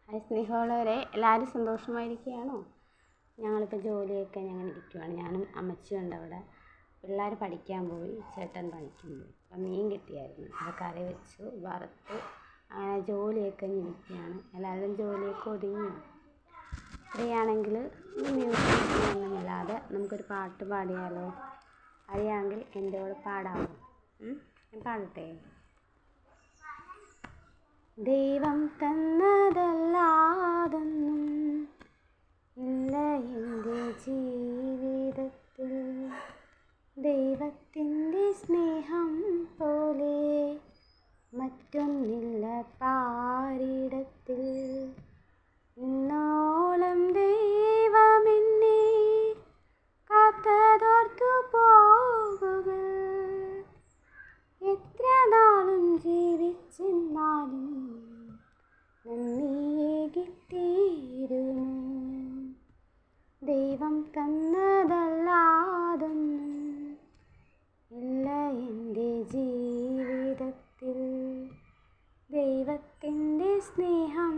Hi സ്നേഹമുള്ളവരെ, എല്ലാവരും സന്തോഷമായിരിക്കുകയാണോ? ഞങ്ങളിപ്പോൾ ജോലിയൊക്കെ ഞങ്ങൾ ഇരിക്കുവാണ്. ഞാനും അമ്മച്ചിയും ഉണ്ട് അവിടെ. പിള്ളേർ പഠിക്കാൻ പോയി, ചേട്ടൻ പണിക്കും പോയി. അപ്പം മീൻ കിട്ടിയായിരുന്നു, അത് കറി വെച്ചു, വറുത്തു. അങ്ങനെ ജോലിയൊക്കെ ഇരിക്കുകയാണ്. എല്ലാവരും ജോലിയൊക്കെ ഒതുങ്ങി. ഫ്രീ ആണെങ്കിൽ മ്യൂസിക് ഒന്നുമില്ലാതെ നമുക്കൊരു പാട്ട് പാടിയാലോ? അറിയാമെങ്കിൽ എൻ്റെ കൂടെ പാടാമോ? ഞാൻ പാടട്ടെ. ദൈവം തന്നതല്ലാതൊന്നും ഇല്ല എൻ്റെ ജീവിതത്തിൽ. ദൈവത്തിൻ്റെ സ്നേഹം പോലെ മറ്റൊന്നില്ല പാരിടത്തിൽ. ഇന്നോളം ദൈവമെന്നെ കാത്തതോർത്തു പോകുക. എത്ര നാളും ജീവിച്ചെന്നാലും നന്ദിയേകിത്തീരുന്നു. ദൈവം തന്നതല്ലാതൊന്നും ഇല്ല എൻ്റെ ജീവിതത്തിൽ. ദൈവത്തിൻ്റെ സ്നേഹം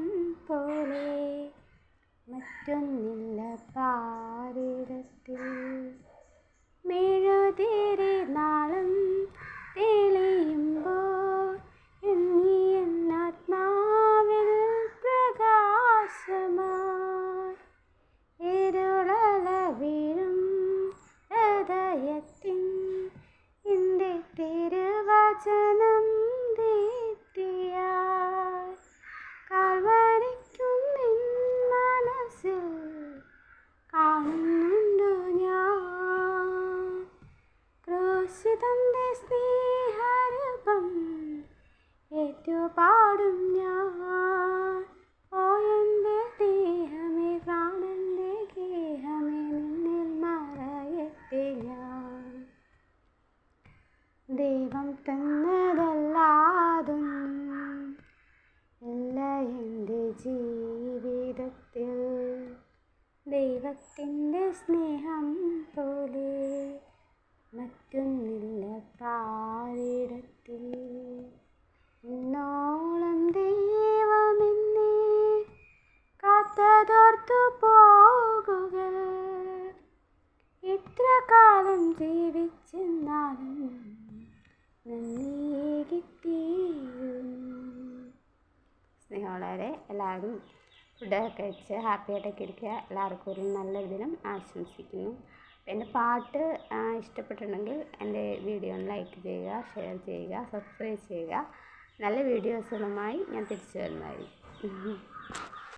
പോലെ മറ്റൊന്നില്ല പാരിടത്തിൽ. മെഴുതിരി നാളം തെളിയുമ്പോൾ എന്നീ എന്നാത്മാവിൽ പ്രകാശമായി ഇരുളല വീഴും ഹൃദയത്തിൻ എൻ്റെ തിരുവചനം ദീപ്തിയായി കാൽവരിക്കും നിൻ മനസ്സിൽ കാണുന്നുണ്ടു ഞാൻ. ക്രൂശിതന്റെ സ്നേഹരൂപം ഏറ്റുപാടും ഞാൻ. ഓ എൻ്റെ ദേഹമേ, പ്രാണന്റെ ഗേഹമേ, നിന്നിൽ മറയട്ടെ ഞാൻ. ദൈവം തന്നതല്ലാതൊന്നും ഇല്ല എൻ്റെ ജീവിതത്തിൽ. ദൈവത്തിൻ്റെ സ്നേഹം പോലെ മറ്റൊന്നില്ല പാരിടത്തിൽ. ഇന്നോളം ദൈവമെന്നെ കാത്തതോർത്തു പോകുക. എത്ര കാലം ജീവിച്ചെന്നാലും നന്ദിയേകിത്തീരുന്നു. സ്നേഹമുള്ളവരെ, എല്ലാവരും ഫുഡൊക്കെ കഴിച്ച് ഹാപ്പിയായിട്ടൊക്കെ ഇരിക്കുക. എല്ലാവർക്കും ഒരു നല്ലൊരു ദിനം ആശംസിക്കുന്നു. എൻ്റെ പാട്ട് ഇഷ്ടപ്പെട്ടിട്ടുണ്ടെങ്കിൽ എൻ്റെ വീഡിയോ ഒന്ന് ലൈക്ക് ചെയ്യുക, ഷെയർ ചെയ്യുക, സബ്സ്ക്രൈബ് ചെയ്യുക. നല്ല വീഡിയോസുകളുമായി ഞാൻ തിരിച്ചു വരുന്നതായിരിക്കും.